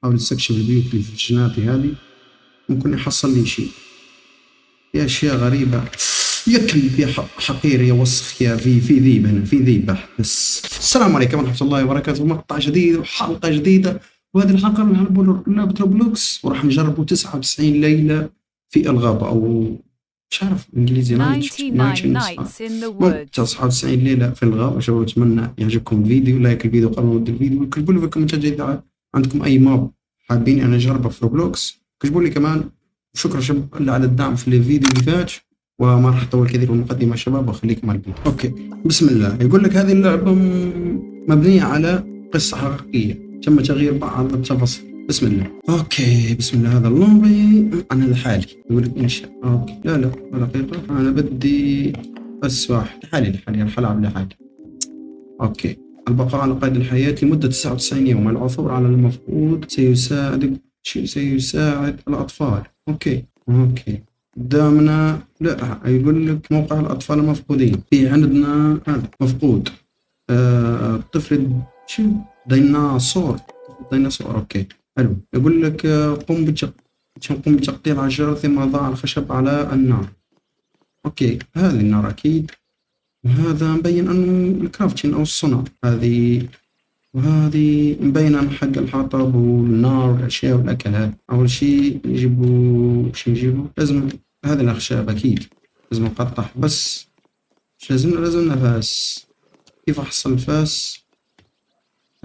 حاول استكشف البيوت اللي في جناتي هذه، ممكن يحصل لي شيء. يا أشياء غريبة يا كلب يا حقير يا وسخ يا في ذيب هنا، في ذيب بس. السلام عليكم ورحمة الله وبركاته، مقطع جديد وحلقة جديدة. وهذه الحلقة نلعب لعبة روبلوكس وراح نجربوا 99 ليلة في الغابة، أو مش عارف بالإنجليزي 99 nights in the woods. 99 ليلة في الغابة. شباب أتمنى يعجبكم الفيديو، لايك الفيديو قبل ما نبدأ الفيديو، وكتبوا لي في الكومنتات إذا عندكم أي ماب حابين أنا أجربه في روبلوكس، كتبوا لي كمان. شكرا شباب على الدعم في الفيديو اللي فات، وما راح أطول كثير في المقدمة يا شباب وأخليكم مع الفيديو. أوكي بسم الله. يقول لك هذه اللعبة مبنية على قصة حقيقية تم تغيير بعض التفاصيل. بسم الله. اوكي بسم الله. هذا اللوبي انا لحالي، يقول لك انشا. اوكي لا دقيقة، انا بدي بس واحد لحالي راح العب لحالي. اوكي. البقاء على قيد الحياة لمدة 99 يوم. العثور على المفقود سيساعد الأطفال. اوكي قدامنا لا يقول لك موقع الأطفال المفقودين. في عندنا هذا مفقود طفل شو ديناصور. اوكي حلو. يقول لك قم بتقطيع الأشجار ثم ضع الخشب على النار. اوكي هذه النار اكيد، وهذا مبين انه الكرافتشن او الصنع. وهذه مبين عن حق الحطب والنار والاشياء والاكل. هذا اول شيء نجيبه لازم هذه الاخشاب اكيد لازم نقطع، بس لازم فاس. كيف احصل الفاس؟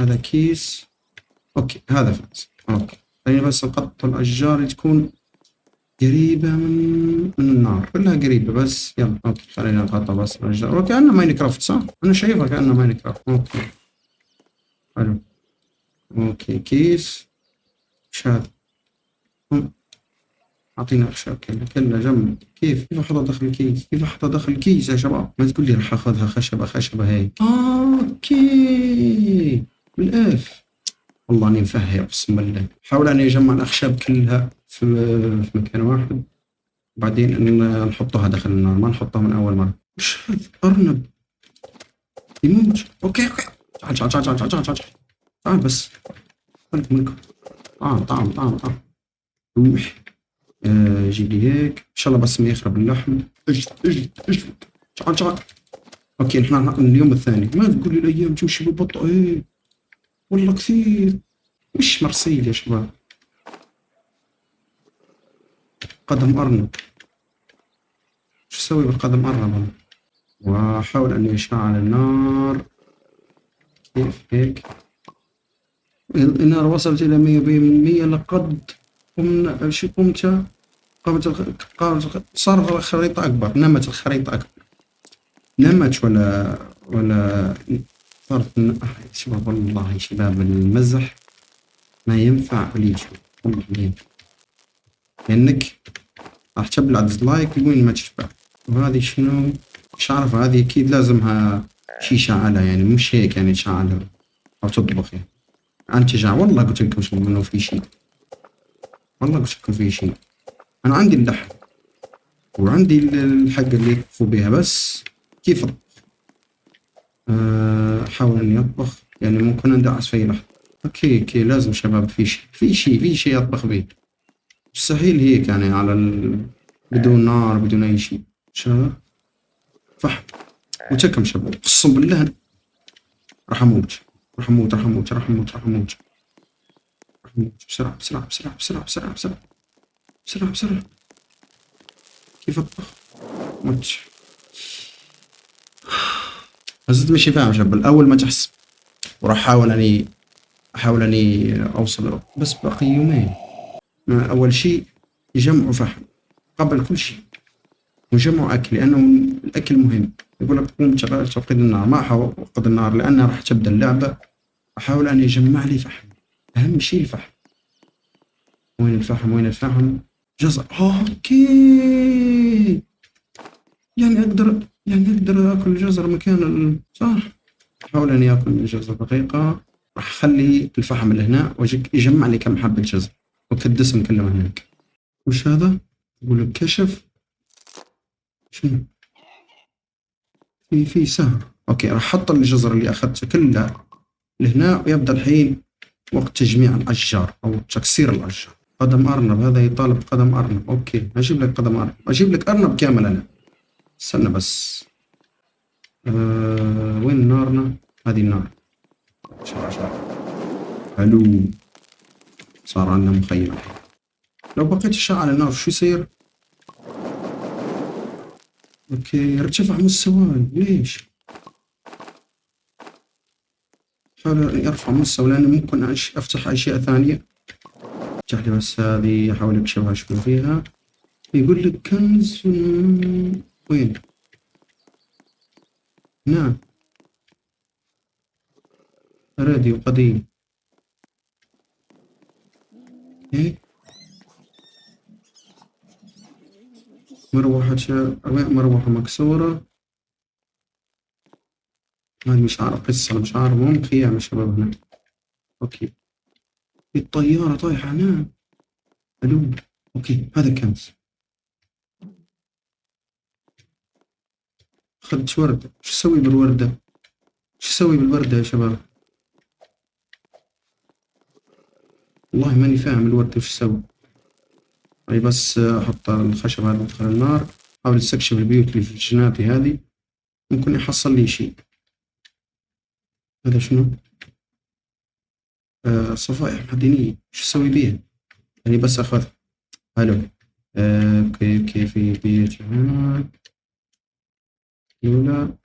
هذا كيس. اوكي هذا فاس. اوكي خلينا بس نقطع الاشجار اللي تكون قريبة من النار، كلها قريبة بس. يلا اوكي خلينا نقطع بس الاشجار. اوكي كأنه ماينكرافت صح؟ انا شايفها كأنه ماينكرافت. اوكي حلو. اوكي كيس. ايش هذا؟ اعطينا اخشاب كلها جنب. كيف احطها داخل الكيس؟ يا شباب ما تقول لي راح اخذها خشبة هاي. اوكي بالاف. والله اني مفهي اقسم بالله. حاول اني اجمع الاخشاب كلها في مكان واحد، بعدين نحطها داخل النار، ما نحطها من اول مرة. ايش هذا؟ ارنب يموت. اوكي تعال بس منكم. طعم روح. جيب لي هيك ان شاء الله بس ما يخرب اللحم. اجلد تعال. اوكي نحن اليوم الثاني. ما تقول لي الايام تمشي ببطء. ايه والله كثير مش مرسيل يا شباب. قدم ارنب. شو اسوي بالقدم ارنب؟ واحاول اني اشعل النار. كيف هيك؟ النار وصلت الى 100%. لقد قامت صار الخريطة أكبر. نمت الخريطة أكبر. نمت ولا صارت شباب. والله شباب المزح ما ينفع وليش، والله ما ينفع، لأنك راح تبلع ديسلايك وين ما تشبع. وهذه شنو؟ مش عارف. هذه أكيد لازمها شي شعلة، يعني مش هيك يعني تشعلها أو تطبخ يعني. أنت والله قلت لكم إنه في شي، والله قلت لكم في شي. أنا عندي اللحم وعندي الحق اللي يطبخوا بها، بس كيف أطبخ؟ أحاول إني أطبخ يعني ممكن أندعس في لحظة. أوكي لازم شباب في شيء أطبخ به. مستحيل هيك يعني على بدون نار بدون أي شيء. شباب فحم وتكم شباب. قسم بالله راح أموت. بسرعة. كيف أطبخ؟ متش بس ماشي فاهم شباب. الأول ما تحسب، وراح أحاول أني أوصل، بس باقي يومين. أول شيء يجمعوا فحم قبل كل شيء، ويجمعوا أكل لأنه الأكل مهم. يقول لك قوم توقد النار. ما أوقد النار لأنها راح تبدأ اللعبة. أحاول أن يجمع لي فحم. أهم شيء الفحم. وين الفحم؟ جزر. أوكي يعني أقدر أكل الجزر مكان صح. أحاول أني أكل الجزر. دقيقة راح أخلي الفحم اللي هنا يجمع لي كم حبة جزر وكدسهم كلهم هناك. وش هذا؟ يقول لك كشف. شنو؟ في سهم. أوكي راح أحط الجزر اللي أخذته كلها لهنا، ويبدأ الحين وقت تجميع الأشجار أو تكسير الأشجار. قدم أرنب، هذا يطالب قدم أرنب. أوكي أجيب لك قدم أرنب، أجيب لك أرنب كامل أنا. استنى بس. وين نارنا؟ هذه النار. حلو، صار عندنا مخيم. لو بقيت أشعل النار شو يصير؟ اوكي يرتفع مستواي. ليش؟ حاول يرفع مستوى لأنه ممكن أفتح أشياء ثانية. افتح لي بس هذه، أحاول أكشفها شو فيها. يقول لك كنز. وين؟ نعم، راديو قديم. ايه مروحة مروحة مكسورة. هذه مش عارف قصة، مش عارف، مو خيام يا شباب هنا. اوكي الطيارة طايحة هنا. الو. اوكي هذا كنز. اخذت وردة، شو اسوي بالوردة؟ شو اسوي بالوردة يا شباب؟ والله ماني فاهم الوردة وش اسوي. أي بس أحط الخشب هذا مدخل النار. أحاول استكشف البيوت اللي في جناتي هذه، ممكن يحصل لي شيء. هذا شنو؟ صفائح معدنية، شو أسوي بيها؟ يعني بس أخذ. حلو. اوكي في بيت هنا. لولا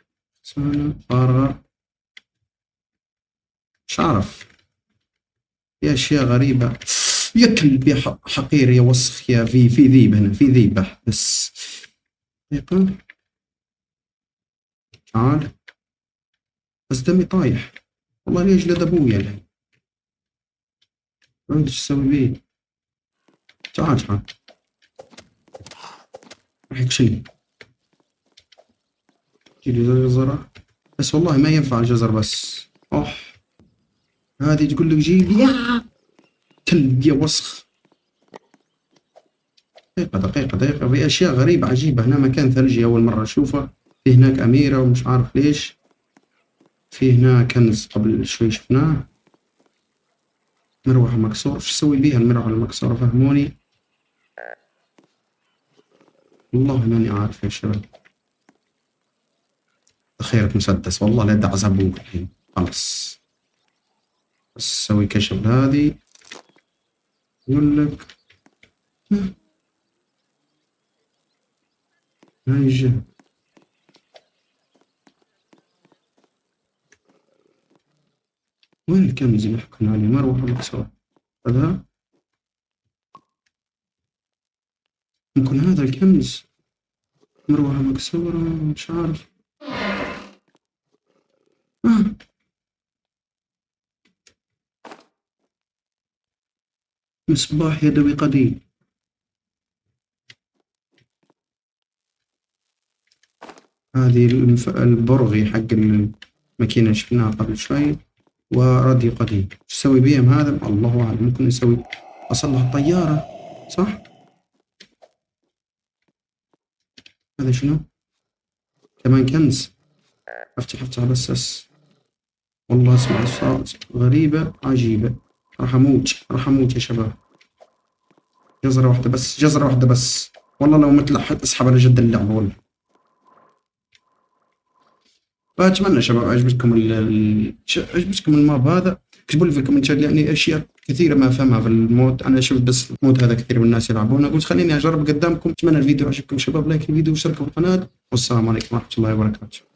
سنة فارغة. مش عارف، في أشياء غريبة. يا كلب يا حقير يا وسخ يا في ذيب هنا، في ذيبة بس. دقيقة. تعال. بس دمي طايح والله، ليش جلد أبويا الحين؟ ما أدري إيش أسوي بيه. تعال راح يكشني. جيلي جزرة بس، والله ما ينفع الجزر بس. هذه تقول لك جيب يا كلب يا وسخ. دقيقة في أشياء غريبة عجيبة هنا. مكان ثلجي أول مرة أشوفه. في هناك أميرة ومش عارف ليش. في هنا كنز قبل شوي شفناه. مروحة مكسورة، شو أسوي بيها المروحة المكسورة؟ فهموني والله ماني عارف يا شباب. خيرك مسدس والله، لا دع زبوق الحين خلاص. بس أسوي كشف هذه. يقول لك هاي الجهة. وين الكنز اللي حكينا عليه؟ مروحة مكسورة. هذا ممكن هذا الكنز. مروحة مكسورة مش عارف. مصباح يدوي قديم. هذه البرغي حق الماكينة شفناها قبل شوي. وراديو قديم، شو اسوي بيهم هذا؟ الله اعلم. ممكن نسوي اصلح الطيارة صح؟ هذا شنو؟ كمان كنز. افتح بس. والله اسمع الصوت غريبة عجيبة. راح اموت يا شباب. جزرة واحدة بس. والله لو متلحق اسحب على جد اللعبة والله. فأتمنى شباب عجبتكم عجبتكم الماب هذا. اكتبوا لي في الكومنتات، يعني اشياء كثيره ما افهمها في المود. انا شفت بس المود هذا كثير من الناس يلعبونه، قلت خليني اجرب قدامكم. اتمنى الفيديو عجبكم شباب، لايك الفيديو واشتركوا في القناه، والسلام عليكم ورحمه الله وبركاته.